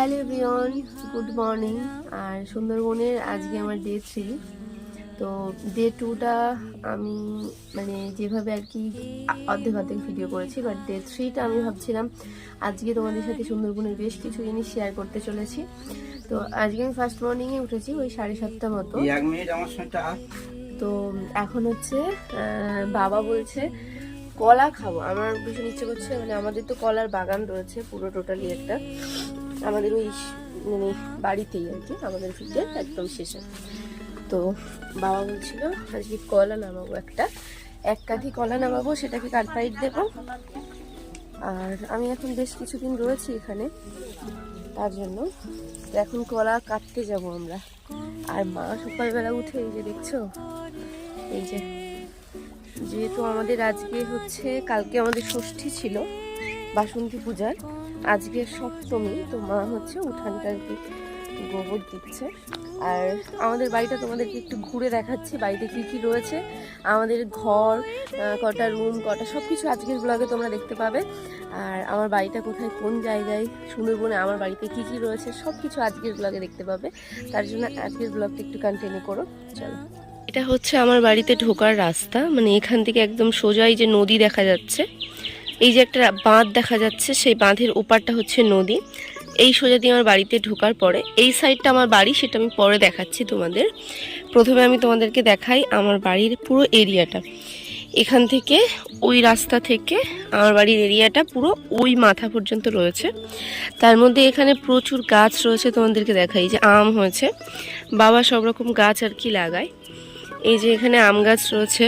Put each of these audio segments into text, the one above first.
Hello everyone, good morning. আর সুন্দরবনের আজকে আমার ডে 3। তো ডে 2টা আমি মানে যেভাবে আর কি অর্ধেক অর্ধেক ভিডিও করেছি, বাট ডে 3টা আমি ভাবছিলাম আজকে তোমাদের সাথে সুন্দরবনের বেশ কিছু জিনিস শেয়ার করতে চলেছি। তো আজকে আমি ফার্স্ট মর্নিংয়ে উঠেছি ওই 7:30 মতো। তো এখন হচ্ছে বাবা বলছে কলা খাবো, আমার ভীষণ ইচ্ছে করছে। মানে আমাদের তো কলার বাগান রয়েছে পুরো টোটালি একটা, আমাদের ওই মানে বাড়িতেই আর কি, আমাদের ফিল্ডের একদম শেষে। তো বাবা বলছিল আজকে কলা নামাবো, এক কাঠি কলা নামাবো, সেটাকে কার্পাইট দেবো। আর আমি এখন বেশ কিছুদিন রয়েছি এখানে, তার জন্য এখন কলা কাটতে যাব আমরা। আর মা সকালবেলা উঠে এই যে দেখছো, এই যে যেহেতু আমাদের আজকে হচ্ছে, কালকে আমাদের ষষ্ঠী ছিল বাসন্তী পূজার, আজকে সপ্তমী, তো মা হচ্ছে উঠানটা আর কি গোবর দিচ্ছে। আর আমাদের বাড়িটা তোমাদেরকে একটু ঘুরে দেখাচ্ছি, বাড়িতে কি কি রয়েছে, আমাদের ঘর কটা, রুম কটা, সব কিছু আজকের ব্লগে তোমরা দেখতে পাবে। আর আমার বাড়িটা কোথায়, কোন জায়গায় সুন্দরবনে আমার বাড়িতে কি কি রয়েছে, সব কিছু আজকের ব্লগে দেখতে পাবে। তার জন্য আজকের ব্লগটা একটু কন্টিনিউ করো, চলো। এটা হচ্ছে আমার বাড়িতে ঢোকার রাস্তা, মানে এখান থেকে একদম সোজাই যে নদী দেখা যাচ্ছে, এই যে একটা বাঁধ দেখা যাচ্ছে, সেই বাঁধের ওপারটা হচ্ছে নদী। এই সোজা দিয়ে আমার বাড়িতে ঢোকার পরে এই সাইডটা আমার বাড়ি, সেটা আমি পরে দেখাচ্ছি তোমাদের। প্রথমে আমি তোমাদেরকে দেখাই আমার বাড়ির পুরো এরিয়াটা। এখান থেকে ওই রাস্তা থেকে আমার বাড়ির এরিয়াটা পুরো ওই মাথা পর্যন্ত রয়েছে। তার মধ্যে এখানে প্রচুর গাছ রয়েছে, তোমাদেরকে দেখাই যে আম হয়েছে, বাবা সব রকম গাছ আর কি লাগায়। এই যে এখানে আম গাছ রয়েছে,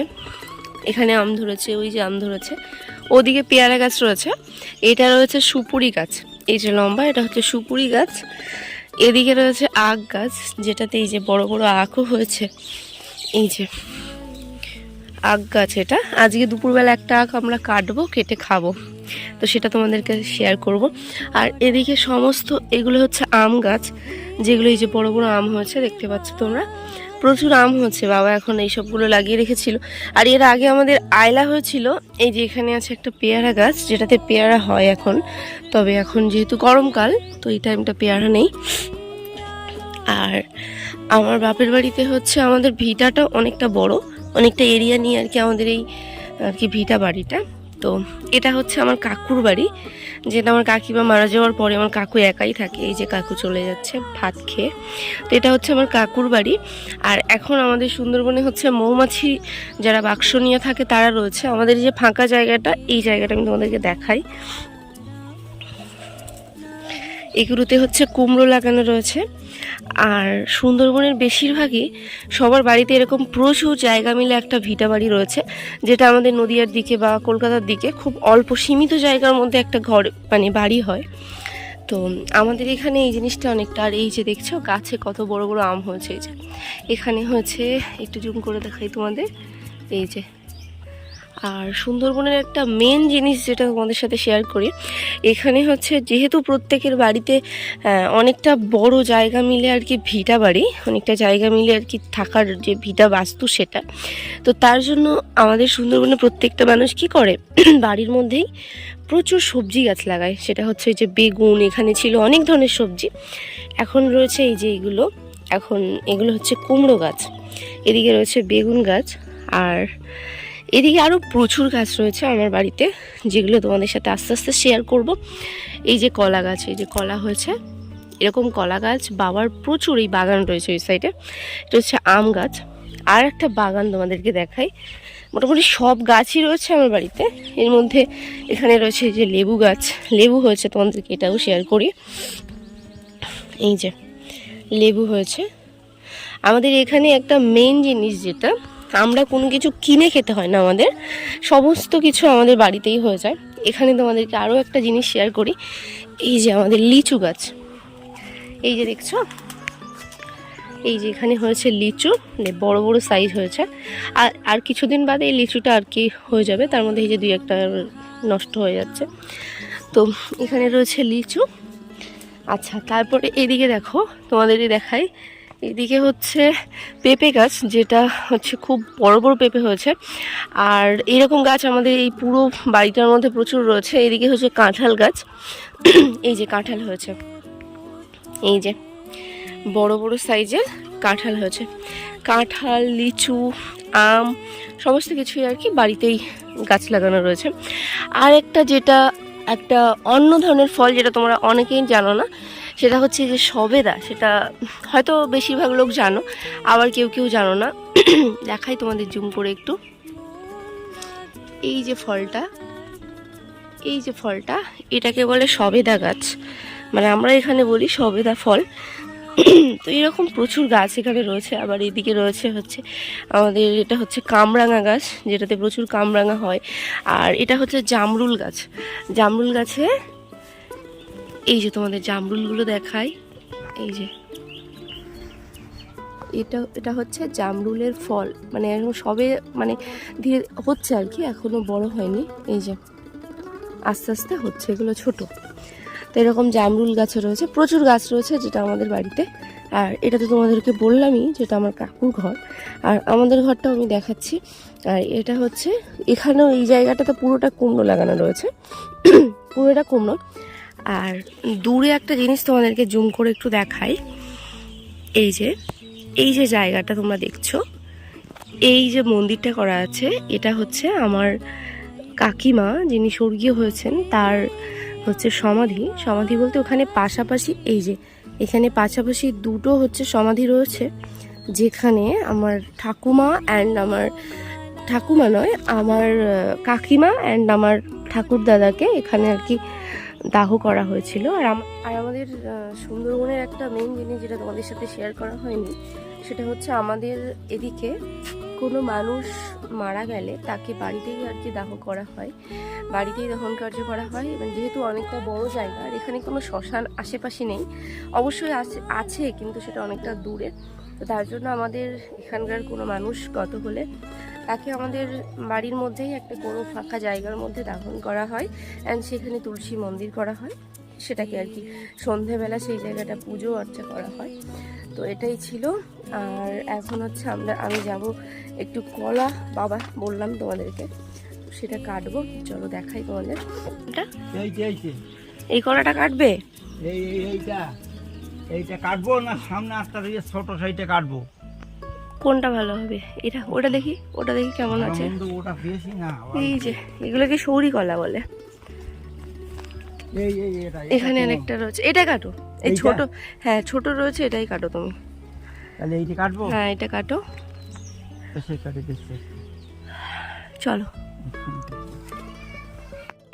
এখানে আম ধরেছে, ওই যে আম ধরেছে, ওদিকে পেয়ারা গাছ রয়েছে, এটা রয়েছে সুপুরি গাছ, এই যে লম্বা, এটা হচ্ছে সুপুরি গাছ। এদিকে রয়েছে আখ গাছ, যেটাতে এই যে বড় বড় আখও হয়েছে, এই যে আখ গাছ। এটা আজকে দুপুরবেলা একটা আখ আমরা কাটবো, কেটে খাবো, তো সেটা তোমাদেরকে শেয়ার করব। আর এদিকে সমস্ত এগুলো হচ্ছে আম গাছ, যেগুলো এই যে বড় বড় আম হয়েছে, দেখতে পাচ্ছ তোমরা, প্রচুর আম হচ্ছে। বাবা এখন এই সবগুলো লাগিয়ে রেখেছিল। আর এর আগে আমাদের আয়লা হয়েছিল, এই যে এখানে আছে একটা পেয়ারা গাছ, যেটাতে পেয়ারা হয় এখন, তবে এখন যেহেতু গরমকাল তো এই টাইমটা পেয়ারা নেই। আর আমার বাপের বাড়িতে হচ্ছে আমাদের ভিটাটা অনেকটা বড়, অনেকটা এরিয়া নিয়ে আর কি আমাদের এই আর কি ভিটা বাড়িটা। তো এটা হচ্ছে আমার কাকুর বাড়ি, যেটা আমার কাকিমা মারা যাওয়ার পরে আমার কাকু একাই থাকে, এই যে কাকু চলে যাচ্ছে ভাত খেয়ে। তো এটা হচ্ছে আমার কাকুর বাড়ি। আর এখন আমাদের সুন্দরবনে হচ্ছে মৌমাছি যারা বাক্স নিয়ে থাকে তারা রয়েছে। আমাদের যে ফাঁকা জায়গাটা, এই জায়গাটা আমি তোমাদেরকে দেখাই, এগুলোতে হচ্ছে কুমড়ো লাগানো রয়েছে। আর সুন্দরবনের বেশিরভাগই সবার বাড়িতে এরকম প্রচুর জায়গা মিলে একটা ভিটা বাড়ি রয়েছে, যেটা আমাদের নদিয়ার দিকে বা কলকাতার দিকে খুব অল্প সীমিত জায়গার মধ্যে একটা ঘর মানে বাড়ি হয়। তো আমাদের এখানে এই জিনিসটা অনেকটা। আর এই যে দেখছো গাছে কত বড় বড় আম হয়েছে, এই যে এখানে হয়েছে, একটু জুম করে দেখাই তোমাদের, এই যে। আর সুন্দরবনের একটা মেন জিনিস যেটা তোমাদের সাথে শেয়ার করি, এখানে হচ্ছে যেহেতু প্রত্যেকের বাড়িতে অনেকটা বড় জায়গা মিলে আর কি ভিটা বাড়ি, অনেকটা জায়গা মিলে আর কি থাকার যে ভিটা বাস্তু সেটা, তো তার জন্য আমাদের সুন্দরবনে প্রত্যেকটা মানুষ কি করে বাড়ির মধ্যেই প্রচুর সবজি গাছ লাগায়। সেটা হচ্ছে যে বেগুন, এখানে ছিল অনেক ধরনের সবজি, এখন রয়েছে এই যে এগুলো, এখন এগুলো হচ্ছে কুমড়ো গাছ, এদিকে রয়েছে বেগুন গাছ, আর এদিকে আরও প্রচুর গাছ রয়েছে আমার বাড়িতে, যেগুলো তোমাদের সাথে আস্তে আস্তে শেয়ার করব। এই যে কলা গাছ, এই যে কলা হয়েছে, এরকম কলা গাছ বাবার প্রচুর, এই বাগান রয়েছে ওই সাইডে, এটা হচ্ছে আম গাছ। আর একটা বাগান তোমাদেরকে দেখাই, মোটামুটি সব গাছই রয়েছে আমার বাড়িতে। এর মধ্যে এখানে রয়েছে এই যে লেবু গাছ, লেবু হয়েছে, তোমাদেরকে এটাও শেয়ার করি, এই যে লেবু হয়েছে। আমাদের এখানে একটা মেন জিনিস, যেটা আমরা কোনো কিছু কিনে খেতে হয় না, আমাদের সমস্ত কিছু আমাদের বাড়িতেই হয়ে যায়। এখানে তোমাদেরকে আরও একটা জিনিস শেয়ার করি, এই যে আমাদের লিচু গাছ, এই যে দেখছো, এই যে এখানে হয়েছে লিচু, বড় বড় সাইজ হয়েছে। আর কিছুদিন বাদে এই লিচুটা আর কি হয়ে যাবে, তার মধ্যে এই যে 2-1টা নষ্ট হয়ে যাচ্ছে। তো এখানে রয়েছে লিচু। আচ্ছা, তারপরে এদিকে দেখো, তোমাদেরই দেখাই, এদিকে হচ্ছে পেঁপে গাছ, যেটা হচ্ছে খুব বড় বড় পেঁপে হয়েছে। আর এরকম গাছ আমাদের এই পুরো বাড়িটার মধ্যে প্রচুর রয়েছে। এদিকে হচ্ছে কাঁঠাল গাছ, এই যে কাঁঠাল হয়েছে, এই যে বড় বড় সাইজের কাঁঠাল হয়েছে, কাঁঠাল, লিচু, আম সমস্ত কিছুই আর কি বাড়িতেই গাছ লাগানো রয়েছে। আর একটা যেটা একটা অন্য ধরনের ফল যেটা তোমরা অনেকেই জানো না, সেটা হচ্ছে যে সবেদা। সেটা হয়তো বেশিরভাগ লোক জানো, আবার কেউ কেউ জানো না। দেখাই তোমাদের জুম করে একটু। এই যে ফলটা, এই যে ফলটা, এটাকে বলে সবেদা গাছ, মানে আমরা এখানে বলি সবেদা ফল। তো এরকম প্রচুর গাছ এখানে রয়েছে। আবার এদিকে রয়েছে হচ্ছে আমাদের, এটা হচ্ছে কামরাঙা গাছ, যেটাতে প্রচুর কামরাঙা হয়। আর এটা হচ্ছে জামরুল গাছ। জামরুল গাছে এই যে তোমাদের জামরুলগুলো দেখাই, এই যে এটা হচ্ছে জামরুলের ফল, মানে এখন সবে মানে ধীরে হচ্ছে আর কি, এখনো বড় হয়নি। এই যে আস্তে আস্তে হচ্ছে, এগুলো ছোট। তো এরকম জামরুল গাছে রয়েছে, প্রচুর গাছ রয়েছে যেটা আমাদের বাড়িতে। আর এটা তো তোমাদেরকে বললামই যেটা আমার কাকুর ঘর, আর আমাদের ঘরটাও আমি দেখাচ্ছি। আর এটা হচ্ছে এখানেও এই জায়গাটাতে পুরোটা কুমড়ো লাগানো রয়েছে, পুরোটা কুমড়ো। আর দূরে একটা জিনিস তোমাদেরকে জুম করে একটু দেখাই। এই যে জায়গাটা তোমরা দেখছো, এই যে মন্দিরটা করা আছে, এটা হচ্ছে আমার কাকিমা যিনি স্বর্গীয় হয়েছেন তার হচ্ছে সমাধি। সমাধি বলতে ওখানে পাশাপাশি, এই যে এখানে পাশাপাশি দুটো হচ্ছে সমাধি রয়েছে, যেখানে আমার ঠাকুমা অ্যান্ড আমার ঠাকুমা নয়, আমার কাকিমা অ্যান্ড আমার ঠাকুর দাদাকে এখানে আর কি দাহ করা হয়েছিল। আর আমাদের সুন্দরবনের একটা মেইন জিনিস যেটা তোমাদের সাথে শেয়ার করা হয়নি, সেটা হচ্ছে আমাদের এদিকে কোনো মানুষ মারা গেলে তাকে বাড়িতেই আর কি দাহ করা হয়, বাড়িতেই দহন কার্য করা হয়। এবং যেহেতু অনেকটা বড় জায়গা, আর এখানে কোনো শ্মশান আশেপাশে নেই, অবশ্যই আছে কিন্তু সেটা অনেকটা দূরে। তো তার জন্য আমাদের এখানকার কোনো মানুষ গত হলে তাকে আমাদের বাড়ির মধ্যেই একটা কোনো ফাঁকা জায়গার মধ্যে দাফন করা হয়, অ্যান্ড সেখানে তুলসী মন্দির করা হয়, সেটাকে আর কি সন্ধেবেলা সেই জায়গাটা পুজো অর্চা করা হয়। তো এটাই ছিল। আর এখন হচ্ছে আমি যাব একটু কলা, বাবা বললাম তোমাদেরকে, সেটা কাটবো। চলো দেখাই তোমাদের। এই কলাটা কাটবে, এইটা কাটবো না সামনে একটা ছোট সাইডে কাটবো? কোনটা ভালো হবে? এটা ওটা দেখি, ওটা দেখি কেমন আছে। ওটা বেশি না, এই যে এগুলোকে সৌরি কলা বলে। এখানে অনেকটা রয়েছে, এটা কাটো। এই ছোট, হ্যাঁ ছোট রয়েছে, এটাই কাটো তুমি। তাহলে এইটা কাটবো? হ্যাঁ এটা কাটো। চলো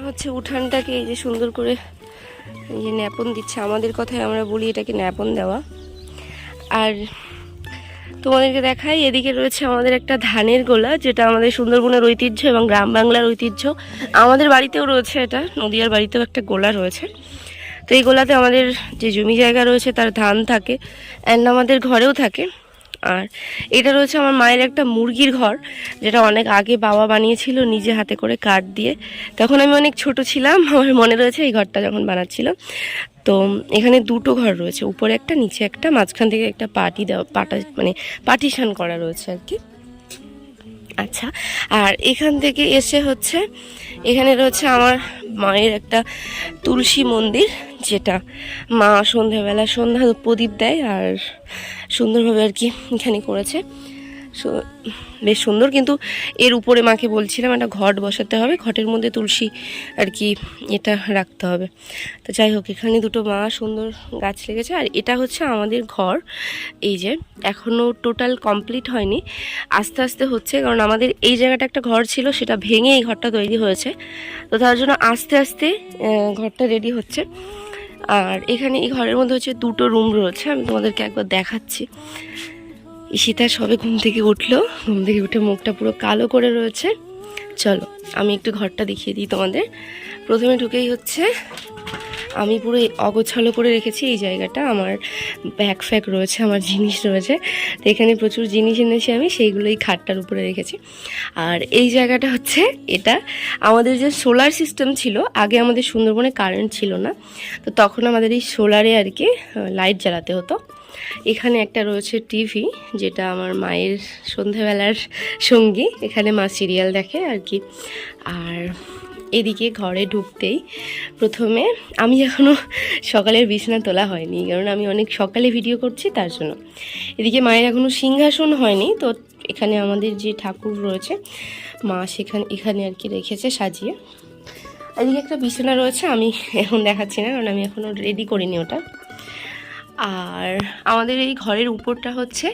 হচ্ছে উঠানটাকে এই যে সুন্দর করে এই যে ন্যাপন দিচ্ছে, আমাদের কথায় আমরা বলি এটাকে ন্যাপন দেওয়া। আর তোমাদেরকে দেখাই, এদিকে রয়েছে আমাদের একটা ধানের গোলা, যেটা আমাদের সুন্দরবনের ঐতিহ্য এবং গ্রাম বাংলার ঐতিহ্য। আমাদের বাড়িতেও রয়েছে, এটা নদিয়ার বাড়িতেও একটা গোলা রয়েছে। তো এই গোলাতে আমাদের যে জমি জায়গা রয়েছে তার ধান থাকে, অ্যান্ড আমাদের ঘরেও থাকে। আর এটা রয়েছে আমার মায়ের একটা মুরগির ঘর, যেটা অনেক আগে বাবা বানিয়েছিল নিজে হাতে করে কাঠ দিয়ে। তখন আমি অনেক ছোট ছিলাম, আমার মনে রয়েছে এই ঘরটা যখন বানাচ্ছিল। তো এখানে দুটো ঘর রয়েছে, উপরে একটা নিচে একটা, মাঝখান থেকে একটা মানে পার্টিশন করা রয়েছে আর কি। আচ্ছা, আর এখান থেকে এসে হচ্ছে এখানে রয়েছে আমার মায়ের একটা তুলসী মন্দির, যেটা মা সন্ধ্যাবেলা সন্ধ্যা প্রদীপ দেয় আর সুন্দরভাবে আর কি এখানে করেছে, বেশ সুন্দর। কিন্তু এর উপরে মাকে বলছিলাম একটা ঘট বসাতে হবে, ঘটের মধ্যে তুলসী আর কি এটা রাখতে হবে। তো যাই হোক, এখানে দুটো মা সুন্দর গাছ লেগেছে। আর এটা হচ্ছে আমাদের ঘর, এই যে এখনও টোটাল কমপ্লিট হয়নি, আস্তে আস্তে হচ্ছে। কারণ আমাদের এই জায়গাটা একটা ঘর ছিল, সেটা ভেঙে এই ঘরটা তৈরি হয়েছে, তো তার জন্য আস্তে আস্তে ঘরটা রেডি হচ্ছে। আর এখানে এই ঘরের মধ্যে হচ্ছে দুটো রুম রয়েছে, আমি তোমাদেরকে একবার দেখাচ্ছি। ঈশিতা সবে ঘুম থেকে উঠলো, ঘুম থেকে উঠে মুখটা পুরো কালো করে রয়েছে। চলো আমি একটু ঘরটা দেখিয়ে দিই তোমাদের। প্রথমে ঢুকেই হচ্ছে আমি পুরো অগোছালো করে রেখেছি এই জায়গাটা, আমার ব্যাগ ফ্যাগ রয়েছে, আমার জিনিস রয়েছে, তো এখানে প্রচুর জিনিস এনেছি আমি, সেইগুলোই খাটটার উপরে রেখেছি। আর এই জায়গাটা হচ্ছে, এটা আমাদের যে সোলার সিস্টেম ছিল আগে, আমাদের সুন্দরবনে কারেন্ট ছিল না, তো তখন আমাদের এই সোলারে আর কি লাইট জ্বালাতে হতো। এখানে একটা রয়েছে টিভি, যেটা আমার মায়ের সন্ধ্যাবেলার সঙ্গী, এখানে মা সিরিয়াল দেখে আর কি। আর এদিকে ঘরে ঢুকতেই প্রথমে আমি এখনও সকালের বিছানা তোলা হয়নি, কারণ আমি অনেক সকালে ভিডিও করছি তার জন্য। এদিকে মায়ের এখনও সিংহাসন হয়নি, তো এখানে আমাদের যে ঠাকুর রয়েছে মা এখানে আর কি রেখেছে সাজিয়ে। এদিকে একটা বিছানা রয়েছে, আমি এখন দেখাচ্ছি না কারণ আমি এখনও রেডি করিনি ওটা। আর আমাদের এই ঘরের উপরটা হচ্ছে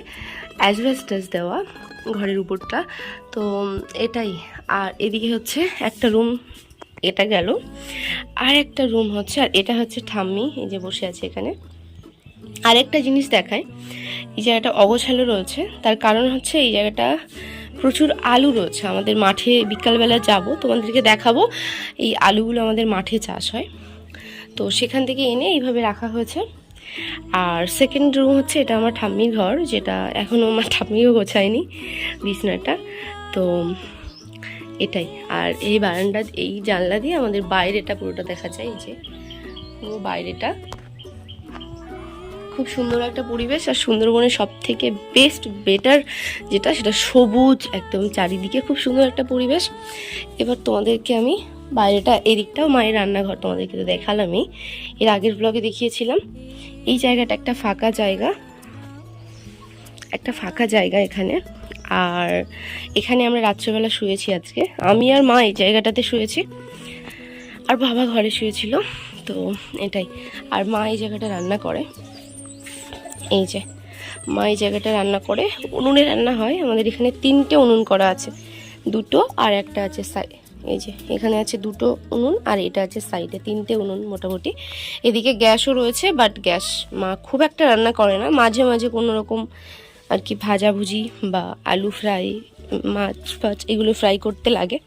অ্যাসবেস্টস দেওয়া, ঘরের উপরটা তো এটাই। আর এদিকে হচ্ছে একটা রুম, এটা গেল, আর একটা রুম হচ্ছে, আর এটা হচ্ছে ঠাম্মি এই যে বসে আছে এখানে। আর একটা জিনিস দেখায়, এই জায়গাটা অগোছালো রয়েছে, তার কারণ হচ্ছে এই জায়গাটা প্রচুর আলু রয়েছে। আমাদের মাঠে বিকালবেলা যাব, তোমাদেরকে দেখাবো এই আলুগুলো আমাদের মাঠে চাষ হয়, তো সেখান থেকে এনে এইভাবে রাখা হয়েছে। আর সেকেন্ড রুম হচ্ছে এটা আমার ঠাম্মির ঘর, যেটা এখনও আমার ঠাম্মিও গোছায়নি বিছনাটা, তো এটাই। আর এই বারান্দা, এই জানলা দিয়ে আমাদের বাইরেটা পুরোটা দেখা যায়, এই যে পুরো বাইরেটা। খুব সুন্দর একটা পরিবেশ, আর সুন্দরবনের সব থেকে বেটার যেটা, সেটা সবুজ একদম চারিদিকে, খুব সুন্দর একটা পরিবেশ। এবার তোমাদেরকে আমি বাইরেটা, এদিকটাও মায়ের রান্নাঘর তোমাদেরকে তো দেখালামই, এর আগের ব্লগে দেখিয়েছিলাম। এই জায়গাটা একটা ফাঁকা জায়গা এখানে। আর এখানে আমরা রাত্রেবেলা শুয়েছি আজকে, আমি আর মা এই জায়গাটাতে শুয়েছি, আর বাবা ঘরে শুয়েছিল, তো এটাই। আর মা এই জায়গাটা রান্না করে, এই যে মা এই জায়গাটা রান্না করে, উনুনে রান্না হয়। আমাদের এখানে 3টে উনুন করা আছে, 2টো আর একটা আছে সাইডে, এই যে এখানে আছে 2টো উনুন, আর এটা আছে সাইডে, 3টে উনুন মোটামুটি। এদিকে গ্যাসও রয়েছে, বাট গ্যাস মা খুব একটা রান্না করে না, মাঝে মাঝে কোনো রকম আর কি ভাজাভুজি বা আলু ফ্রাই, মাছ ফাছ এগুলো ফ্রাই করতে লাগে।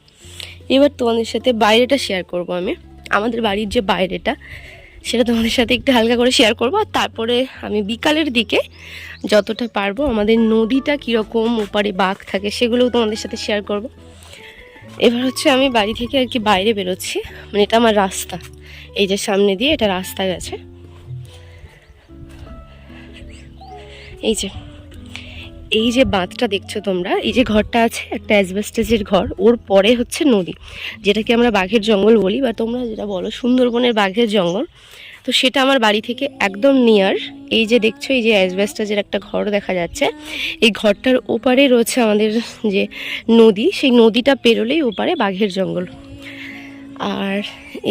এবার তোমাদের সাথে বাইরেটা শেয়ার করব আমি, আমাদের বাড়ির যে বাইরেটা সেটা তোমাদের সাথে একটু হালকা করে শেয়ার করব। আর তারপরে আমি বিকালের দিকে যতটা পারবো আমাদের নদীটা কীরকম, ওপারে বাঘ থাকে, সেগুলোও তোমাদের সাথে শেয়ার করব। এবার হচ্ছে আমি বাড়ি থেকে আর কি বাইরে বেরোচ্ছি, মানে এটা আমার রাস্তা, এই যে সামনে দিয়ে এটা রাস্তা গেছে, এই যে বাঁধটা দেখছো তোমরা, এই যে ঘরটা আছে একটা অ্যাসবেস্টসের ঘর, ওর পরে হচ্ছে নদী, যেটাকে আমরা বাঘের জঙ্গল বলি, বা তোমরা যেটা বলো সুন্দরবনের বাঘের জঙ্গল, তো সেটা আমার বাড়ি থেকে একদম নিয়ার। এই যে দেখছো, এই যে অ্যাসবেস্টসের একটা ঘর দেখা যাচ্ছে, এই ঘরটার ওপারে রয়েছে আমাদের যে নদী, সেই নদীটা পেরোলেই ওপারে বাঘের জঙ্গল। আর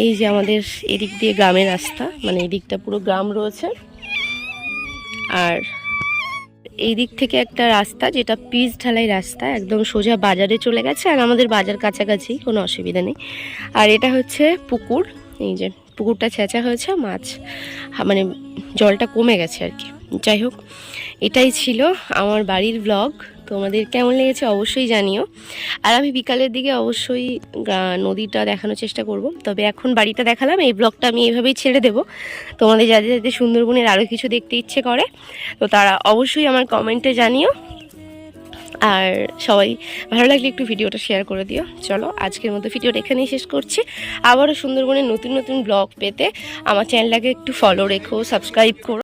এই যে আমাদের এদিক দিয়ে গ্রামের রাস্তা, মানে এই দিকটা পুরো গ্রাম রয়েছে, আর এই দিক থেকে একটা রাস্তা যেটা পিচ ঢালাই রাস্তা, একদম সোজা বাজারে চলে গেছে, আর আমাদের বাজার কাছাকাছি, কোনো অসুবিধা নেই। আর এটা হচ্ছে পুকুর, এই যে পুকুরটা ছেঁচা হয়েছে, মাছ মানে জলটা কমে গেছে আর কি। যাই হোক, এটাই ছিল আমার বাড়ির ব্লগ, তোমাদের কেমন লেগেছে অবশ্যই জানিও। আর আমি বিকালের দিকে অবশ্যই নদীটা দেখানোর চেষ্টা করব, তবে এখন বাড়িটা দেখালাম, এই ব্লগটা আমি এইভাবেই ছেড়ে দেবো। তোমাদের যাদের যাদের সুন্দরবনের আরও কিছু দেখতে ইচ্ছে করে তো তারা অবশ্যই আমার কমেন্টে জানিও, আর সবাই ভালো লাগলে একটু ভিডিওটা শেয়ার করে দিও। চলো আজকের মতো ভিডিওটা এখানেই শেষ করছি। আবারও সুন্দরবনের নতুন নতুন ব্লগ পেতে আমার চ্যানেলটাকে একটু ফলো রেখো, সাবস্ক্রাইব করো।